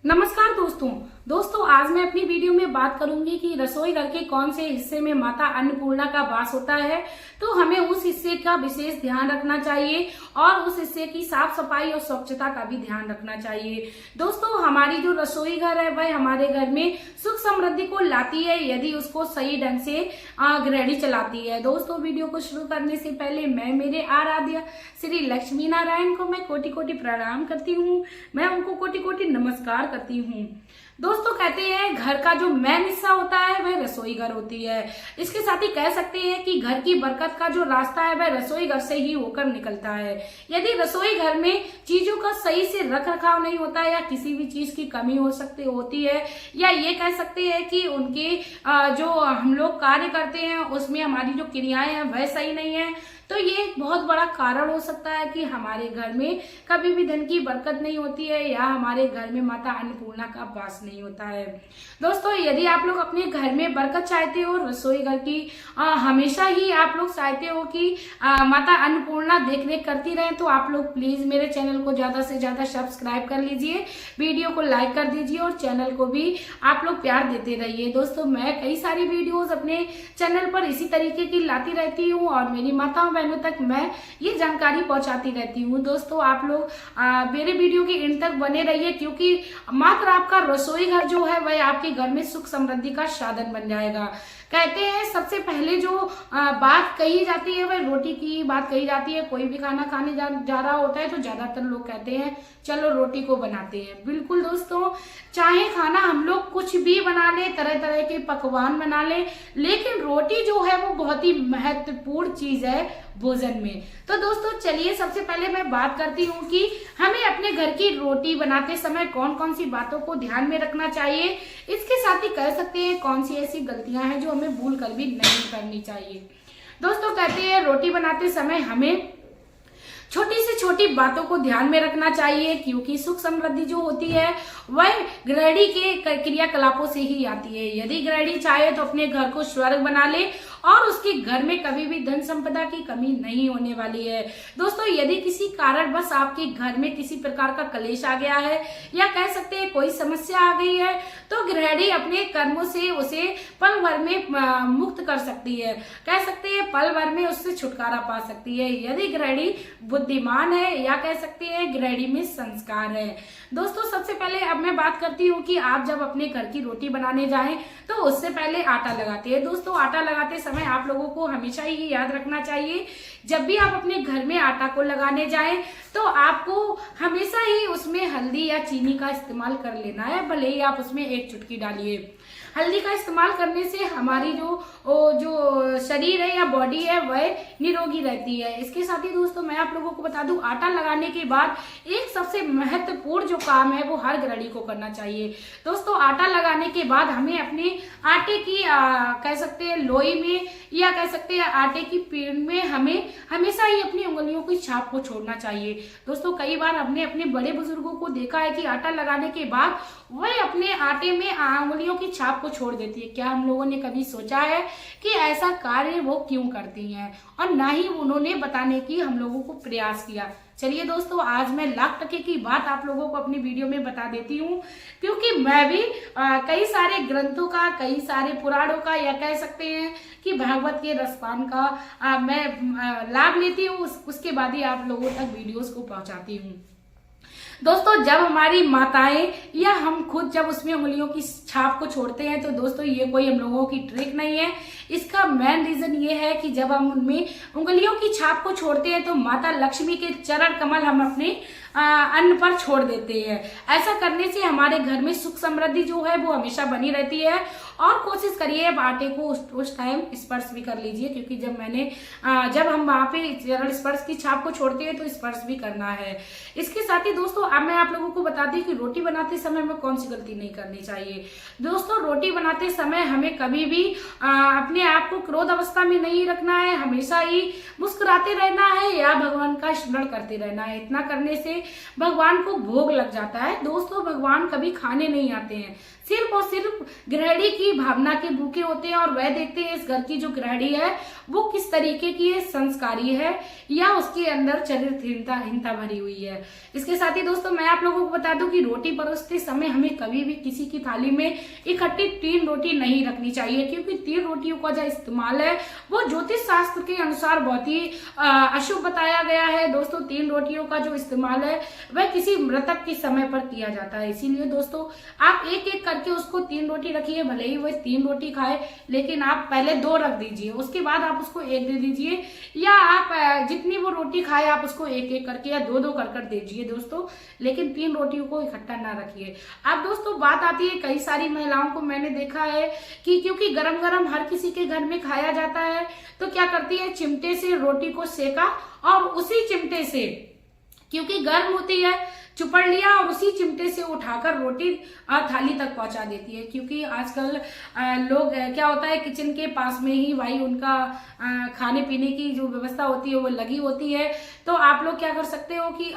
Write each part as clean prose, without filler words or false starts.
नमस्कार दोस्तों आज मैं अपनी वीडियो में बात करूंगी कि रसोई घर के कौन से हिस्से में माता अन्नपूर्णा का वास होता है। तो हमें उस हिस्से का विशेष ध्यान रखना चाहिए और उस हिस्से की साफ सफाई और स्वच्छता का भी ध्यान रखना चाहिए। दोस्तों हमारी जो रसोई घर है वह हमारे घर में सुख समृद्धि को लाती है यदि उसको सही ढंग से गृहिणी चलाती है। दोस्तों वीडियो को शुरू करने से पहले मैं मेरे आराध्य श्री लक्ष्मी नारायण को मैं कोटि कोटि प्रणाम करती हूँ। मैं उनको कोटि कोटि नमस्कार करती हूँ। दोस्तों कहते हैं घर का जो मेन हिस्सा होता है वह रसोई घर होती है। इसके साथ ही कह सकते हैं कि घर की बरकत का जो रास्ता है वह रसोई घर से ही होकर निकलता है। यदि रसोई घर में चीजों का सही से रख रखाव नहीं होता है या किसी भी चीज की कमी होती है या ये कह सकते हैं कि उनके जो हम लोग कार्य करते हैं उसमें हमारी जो क्रियाएं हैं वह सही नहीं है, तो ये एक बहुत बड़ा कारण हो सकता है कि हमारे घर में कभी भी धन की बरकत नहीं होती है या हमारे घर में माता अन्नपूर्णा का वास नहीं होता है। दोस्तों यदि आप लोग अपने घर में बरकत चाहते हो, रसोई घर की हमेशा ही आप लोग चाहते हो कि माता अन्नपूर्णा देख रेख करती रहे, तो आप लोग प्लीज मेरे चैनल को ज्यादा से ज्यादा सब्सक्राइब कर लीजिए, वीडियो को लाइक कर दीजिए और चैनल को भी आप लोग प्यार देते रहिए। दोस्तों मैं कई सारी वीडियोज अपने चैनल पर इसी तरीके की लाती रहती हूँ और मेरी माताओं बहनों तक मैं ये जानकारी पहुंचाती रहती हूँ। दोस्तों आप लोग मेरे वीडियो के एंड तक बने रहिए, क्योंकि मात्र आपका रसोई घर जो है वह आपके घर में सुख समृद्धि का साधन बन जाएगा। कहते हैं सबसे पहले जो बात कही जाती है वह रोटी की बात कही जाती है। कोई भी खाना खाने जा रहा होता है तो ज्यादातर लोग कहते हैं चलो रोटी को बनाते हैं। बिल्कुल दोस्तों, चाहे खाना हम लोग कुछ भी बना ले, तरह तरह के पकवान बना ले, लेकिन रोटी जो है वो बहुत ही महत्वपूर्ण चीज है भोजन में। तो दोस्तों चलिए सबसे पहले मैं बात करती हूँ कि हमें अपने घर की रोटी बनाते समय कौन कौन सी बातों को ध्यान में रखना चाहिए। इसके साथ ही कह सकते हैं कौन सी ऐसी गलतियां हैं जो हमें भूल कर भी नहीं करनी चाहिए। दोस्तों कहते हैं रोटी बनाते समय हमें छोटी से छोटी बातों को ध्यान में रखना चाहिए, क्योंकि सुख समृद्धि जो होती है वह गृहिणी के क्रियाकलापों से ही आती है। यदि गृहिणी चाहे तो अपने घर को स्वर्ग बना ले और उसके घर में कभी भी धन संपदा की कमी नहीं होने वाली है। दोस्तों यदि किसी कारणवश आपके घर में किसी प्रकार का कलेश आ गया है या कह सकते हैं कोई समस्या आ गई है, तो गृहिणी अपने कर्मों से उसे पल भर में मुक्त कर सकती है, कह सकते हैं पल भर में उससे छुटकारा पा सकती है यदि गृहिणी बुद्धिमान है या कह सकते हैं गृहिणी में संस्कार है। दोस्तों सबसे पहले अब मैं बात करती हूँ कि आप जब अपने घर की रोटी बनाने जाएं तो उससे पहले आटा लगाते हैं। दोस्तों आटा लगाते समय आप लोगों को हमेशा ही याद रखना चाहिए, जब भी आप अपने घर में आटा को लगाने जाएं तो आपको हमेशा ही उसमें हल्दी या चीनी का इस्तेमाल कर लेना है, भले ही आप उसमें एक चुटकी डालिए। हल्दी का इस्तेमाल करने से हमारी जो शरीर है या बॉडी है वह निरोगी रहती है। इसके साथ ही दोस्तों मैं आप लोगों को बता दूं, आटा लगाने के बाद एक सबसे महत्वपूर्ण जो काम है वो हर गृहिणी को करना चाहिए। दोस्तों आटा लगाने के बाद हमें अपने आटे की कह सकते हैं लोई में या कह सकते हैं आटे की पीड़ में हमें हमेशा ही अपनी उंगलियों की छाप को छोड़ना चाहिए। दोस्तों कई बार हमने अपने बड़े बुजुर्गों को देखा है कि आटा लगाने के बाद वह अपने आटे में उंगलियों की छाप को छोड़ देती है। क्या हम लोगों ने कभी सोचा है कि ऐसा कार्य वो क्यों करती हैं, और ना ही उन्होंने बताने की हम लोगों को प्रयास किया। चलिए दोस्तों आज मैं लाख टके की बात आप लोगों को अपनी वीडियो में बता देती हूँ, क्योंकि मैं भी कई सारे ग्रंथों का, कई सारे पुराणों का या कह सकते हैं कि भागवत के रसपान का मैं लाभ लेती हूँ, उसके बाद ही आप लोगों तक वीडियोस को पहुंचाती हूँ। दोस्तों जब हमारी माताएं या हम खुद जब उसमें उंगलियों की छाप को छोड़ते हैं तो दोस्तों ये कोई हम लोगों की ट्रिक नहीं है। इसका मेन रीजन ये है कि जब हम उनमें उंगलियों की छाप को छोड़ते हैं तो माता लक्ष्मी के चरण कमल हम अपने अन्न पर छोड़ देते हैं। ऐसा करने से हमारे घर में सुख समृद्धि जो है वो हमेशा बनी रहती है। और कोशिश करिए अब आटे को उस टाइम स्पर्श भी कर लीजिए, क्योंकि जब हम वहां पे चरण स्पर्श की छाप को छोड़ते हैं तो स्पर्श भी करना है। इसके साथ ही दोस्तों अब मैं आप लोगों को बता दी कि रोटी बनाते समय में कौन सी गलती नहीं करनी चाहिए। दोस्तों रोटी बनाते समय हमें कभी भी अपने आप को क्रोध अवस्था में नहीं रखना है, हमेशा ही मुस्कुराते रहना है या भगवान का स्मरण करते रहना है। इतना करने से भगवान को भोग लग जाता है। दोस्तों भगवान कभी खाने नहीं आते हैं, सिर्फ और सिर्फ गृहिणी की भावना के भूखे होते हैं और वह देखते हैं इस घर की जो गृहिणी है वो किस तरीके की है, संस्कारी है या उसके अंदर चरित्रहीनता भरी हुई है। इसके साथ ही दोस्तों मैं आप लोगों को बता दूं कि रोटी परोसते समय हमें कभी भी किसी की थाली में इकट्ठी 3 रोटी नहीं रखनी चाहिए, क्योंकि 3 रोटियों का जो इस्तेमाल है वो ज्योतिष शास्त्र के अनुसार बहुत ही अशुभ बताया गया है। दोस्तों 3 रोटियों का जो इस्तेमाल है वह किसी मृतक के समय पर किया जाता है, इसीलिए दोस्तों आप एक एक करके उसको 3 रोटी रखिए, भले ही वह 3 रोटी खाए लेकिन आप पहले 2 रख दीजिए, उसके बाद आप उसको 1 दे दीजिए, या आप जितनी वो रोटी खाए आप उसको 1 करके या 2 कर दीजिए दोस्तों, लेकिन 3 रोटियों को इकट्ठा ना रखिए। अब दोस्तों बात आती है, कई सारी महिलाओं को मैंने देखा है कि क्योंकि गरम गरम हर किसी के घर में खाया जाता है तो क्या करती है, चिमटे से रोटी को सेका और उसी चिमटे से, क्योंकि गर्म होती है, चुपड़ लिया और उसी चिमटे से उठाकर रोटी थाली तक पहुंचा देती है। क्योंकि आजकल लोग क्या होता है, किचन के पास में ही भाई उनका खाने पीने की जो व्यवस्था होती है वो लगी होती है, तो आप लोग क्या कर सकते हो कि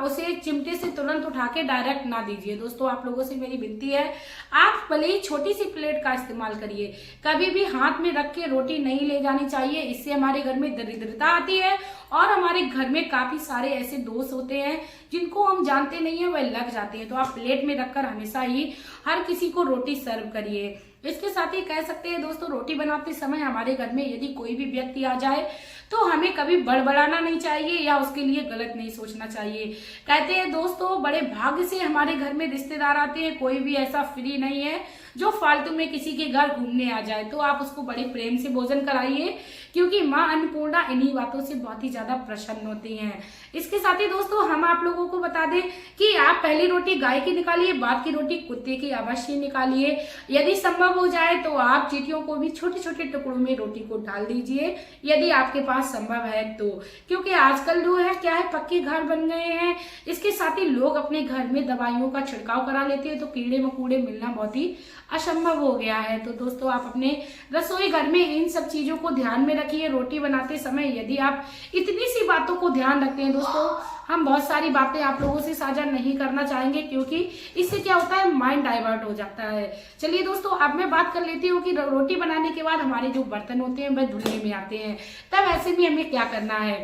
उसे चिमटे से तुरंत उठा के डायरेक्ट ना दीजिए। दोस्तों आप लोगों से मेरी विनती है, आप भले ही छोटी सी प्लेट का इस्तेमाल करिए, कभी भी हाथ में रख के रोटी नहीं ले जानी चाहिए, इससे हमारे घर में दरिद्रता आती है और हमारे घर में काफी सारे ऐसे दोष होते हैं जिनको हम जानते नहीं है, वह लग जाते हैं। तो आप प्लेट में रखकर हमेशा ही हर किसी को रोटी सर्व करिए। इसके साथ ही कह सकते हैं दोस्तों, रोटी बनाते समय हमारे घर में यदि कोई भी व्यक्ति आ जाए तो हमें कभी बड़बड़ाना नहीं चाहिए या उसके लिए गलत नहीं सोचना चाहिए। कहते हैं दोस्तों, बड़े भाग्य से हमारे घर में रिश्तेदार आते हैं, कोई भी ऐसा फ्री नहीं है जो फालतू में किसी के घर घूमने आ जाए, तो आप उसको बड़े प्रेम से भोजन कराइए, क्योंकि माँ अन्नपूर्णा इन्हीं बातों से बहुत ही ज्यादा प्रसन्न होती हैं। इसके साथ ही दोस्तों हम आप लोगों को बता दें कि आप पहली रोटी गाय की निकालिए, बाद की रोटी कुत्ते की अवश्य निकालिए। यदि संभव हो जाए तो आप चींटियों को भी छोटे छोटे टुकड़ों में रोटी को डाल दीजिए, यदि आपके पास संभव है तो, क्योंकि आजकल जो है क्या है, पक्के घर बन गए हैं। इसके साथ ही लोग अपने घर में दवाइयों का छिड़काव करा लेते हैं, तो कीड़े मकोड़े मिलना बहुत ही असंभव हो गया है। तो दोस्तों आप अपने रसोई घर में इन सब चीजों को ध्यान में रखिए। रोटी बनाते समय यदि आप इतनी सी बातों को ध्यान रखते हैं दोस्तों, हम बहुत सारी बातें आप लोगों से साझा नहीं करना चाहेंगे, क्योंकि इससे क्या होता है, माइंड डाइवर्ट हो जाता है। चलिए दोस्तों अब मैं बात कर लेती हूँ कि रोटी बनाने के बाद हमारे जो बर्तन होते हैं वह धुलने में आते हैं, तब ऐसे में हमें क्या करना है।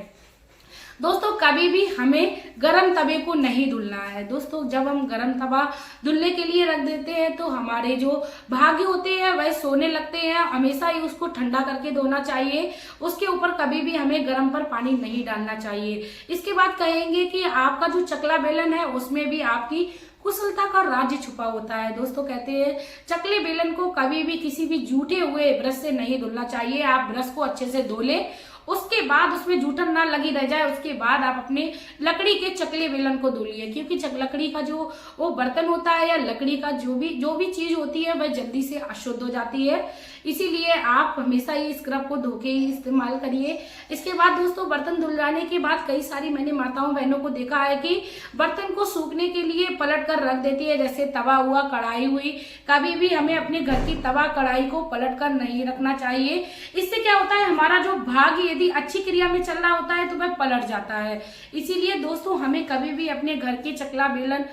दोस्तों कभी भी हमें गरम तवे को नहीं धुलना है। दोस्तों जब हम गरम तवा धुलने के लिए रख देते हैं तो हमारे जो भागे होते हैं वह सोने लगते हैं, हमेशा ही उसको ठंडा करके धोना चाहिए। उसके ऊपर कभी भी हमें गरम पर पानी नहीं डालना चाहिए। इसके बाद कहेंगे कि आपका जो चकला बेलन है उसमें भी आपकी कुशलता का राज्य छुपा होता है। दोस्तों कहते हैं चकले बेलन को कभी भी किसी भी जूठे हुए ब्रश से नहीं धुलना चाहिए। आप ब्रश को अच्छे से धो लें, उसके बाद उसमें जूठन ना लगी रह जाए, उसके बाद आप अपने लकड़ी के चकले बेलन को धुलिए, क्योंकि लकड़ी का जो वो बर्तन होता है या लकड़ी का जो भी चीज होती है वह जल्दी से अशुद्ध हो जाती है। इसीलिए आप हमेशा ही स्क्रब को धो के ही इस्तेमाल करिए। इसके बाद दोस्तों बर्तन धुल जाने के बाद कई सारी मैंने माताओं बहनों को देखा है कि बर्तन को सूखने के लिए पलट कर रख देती है, जैसे तवा हुआ, कढ़ाई हुई। कभी भी हमें अपने घर की तवा कढ़ाई को पलट कर नहीं रखना चाहिए। इससे क्या होता है, हमारा जो भाग्य यदि अच्छी क्रिया में चल रहा होता है तो वह पलट जाता है। इसीलिए दोस्तों हमें कभी भी अपने घर के चकला बेलन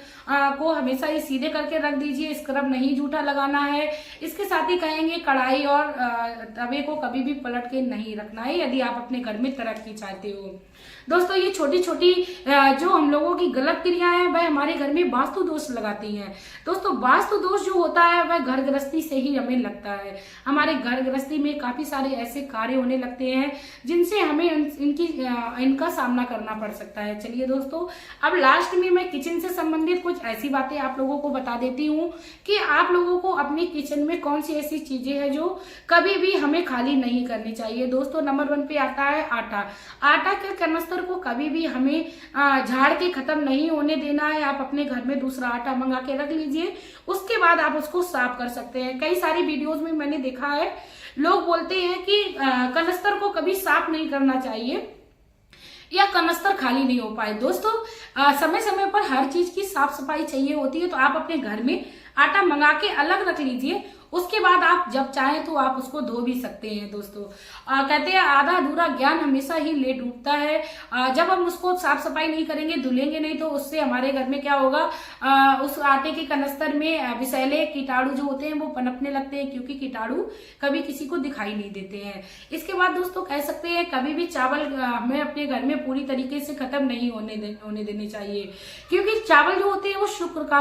को हमेशा ही सीधे करके रख दीजिए, स्क्रब नहीं जूठा लगाना है। इसके साथ ही कहेंगे कढ़ाई और तवे को कभी भी पलट के नहीं रखना है यदि आप अपने घर में तरक्की चाहते हो। दोस्तों ये छोटी छोटी जो हम लोगों की गलत क्रियाएं हैं वह हमारे घर में वास्तु दोष लगाती हैं। दोस्तों वास्तु दोष जो होता है वह घर गृहस्थी से ही हमें लगता है। हमारे घर गृहस्थी में काफी सारे ऐसे कार्य होने लगते हैं जिनसे हमें इनका सामना करना पड़ सकता है। चलिए दोस्तों अब लास्ट में मैं किचन से संबंधित कुछ ऐसी बातें आप लोगों को बता देती हूँ कि आप लोगों को अपने किचन में कौन सी ऐसी चीजें हैं जो कभी भी हमें खाली नहीं करनी चाहिए। दोस्तों नंबर 1 पे आता है आटा। आटा के कनस्तर को कभी भी हमें झाड़ के खत्म नहीं होने देना है। आप अपने घर में दूसरा आटा मंगा के रख लीजिए, उसके बाद आप उसको साफ कर सकते हैं। कई सारी वीडियोस में मैंने देखा है लोग बोलते हैं कि कनस्तर को कभी साफ नहीं करना चाहिए या कनस्तर खाली नहीं हो पाए। दोस्तों समय समय पर हर चीज की साफ सफाई चाहिए होती है, तो आप अपने घर में आटा मंगा के अलग रख लीजिए, उसके बाद आप जब चाहें तो आप उसको धो भी सकते हैं दोस्तों। कहते हैं आधा अधूरा ज्ञान हमेशा ही लेट डूबता है। जब हम उसको साफ सफाई नहीं करेंगे, धुलेंगे नहीं, तो उससे हमारे घर में क्या होगा, उस आटे के कनस्तर में विषैले कीटाणु जो होते हैं वो पनपने लगते हैं, क्योंकि कीटाणु कभी किसी को दिखाई नहीं देते हैं। इसके बाद दोस्तों कह सकते हैं कभी भी चावल हमें अपने घर में पूरी तरीके से खत्म नहीं होने देने चाहिए, क्योंकि चावल जो होते हैं वो शुक्र का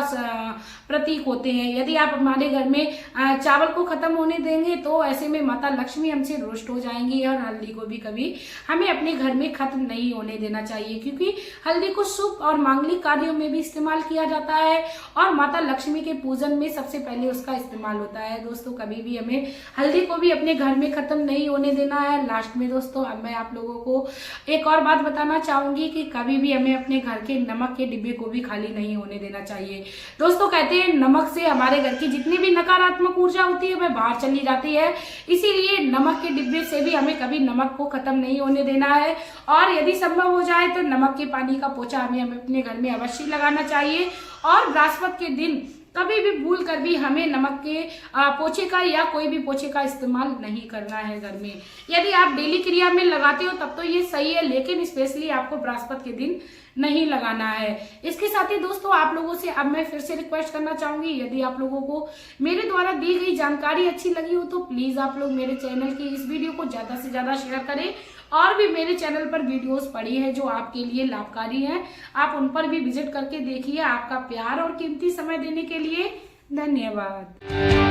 प्रतीक होते हैं। यदि आप हमारे घर में चावल को खत्म होने देंगे तो ऐसे में माता लक्ष्मी हमसे रुष्ट हो जाएंगी। और हल्दी को भी कभी हमें अपने घर में खत्म नहीं होने देना चाहिए, क्योंकि हल्दी को शुभ और मांगलिक कार्यों में भी इस्तेमाल किया जाता है और माता लक्ष्मी के पूजन में सबसे पहले उसका इस्तेमाल होता है। दोस्तों कभी भी हमें हल्दी को भी अपने घर में खत्म नहीं होने देना है। लास्ट में दोस्तों अब मैं आप लोगों को एक और बात बताना चाहूंगी कि कभी भी हमें अपने घर के नमक के डिब्बे को भी खाली नहीं होने देना चाहिए। दोस्तों कहते हैं नमक से हमारे घर की जितनी भी नकारात्मक ऊर्जा होती है वह बाहर चली जाती है, इसीलिए नमक के डिब्बे से भी हमें कभी नमक को खत्म नहीं होने देना है। और यदि संभव हो जाए तो नमक के पानी का पोछा हमें अपने घर में अवश्य लगाना चाहिए। और बृहस्पति के दिन कभी भी भूल कर भी हमें नमक के पोछे का या कोई भी पोछे का इस्तेमाल नहीं करना है घर में। यदि आप डेली क्रिया में लगाते हो तब तो ये सही है, लेकिन स्पेशली आपको बृहस्पति के दिन नहीं लगाना है। इसके साथ ही दोस्तों आप लोगों से अब मैं फिर से रिक्वेस्ट करना चाहूंगी, यदि आप लोगों को मेरे द्वारा दी गई जानकारी अच्छी लगी हो तो प्लीज आप लोग मेरे चैनल की इस वीडियो को ज्यादा से ज्यादा शेयर करें। और भी मेरे चैनल पर वीडियोस पड़ी है जो आपके लिए लाभकारी हैं, आप उन पर भी विजिट करके देखिए। आपका प्यार और कीमती समय देने के लिए धन्यवाद।